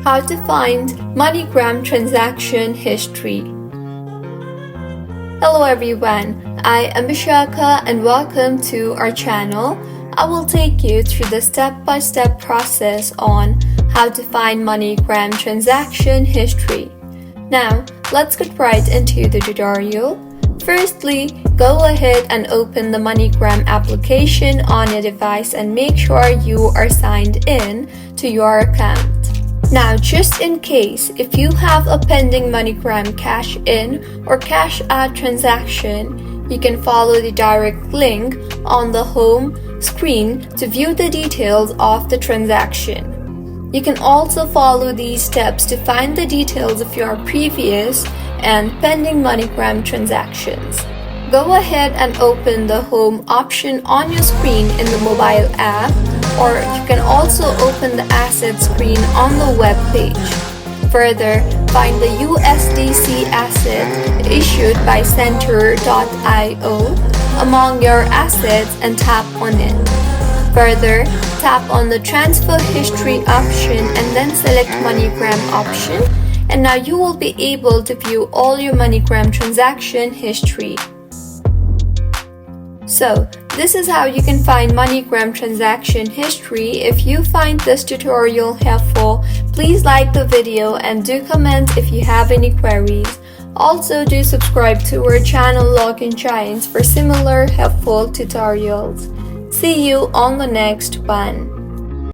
How to find MoneyGram transaction history. Hello everyone, I am Vishaka and welcome to our channel. I will take you through the step-by-step process on how to find MoneyGram transaction history. Now, let's get right into the tutorial. Firstly, go ahead and open the MoneyGram application on your device and make sure you are signed in to your account. Now, just in case, if you have a pending MoneyGram cash in or cash out transaction, you can follow the direct link on the home screen to view the details of the transaction. You can also follow these steps to find the details of your previous and pending MoneyGram transactions. Go ahead and open the home option on your screen in the mobile app, or you can also open the asset screen on the web page. Further, find the USDC asset issued by Center.io among your assets and tap on it. Further, tap on the transfer history option and then select MoneyGram option, and now you will be able to view all your MoneyGram transaction history. So, this is how you can find MoneyGram transaction history. If you find this tutorial helpful, please like the video and do comment if you have any queries. Also, do subscribe to our channel Login Giants for similar helpful tutorials. See you on the next one.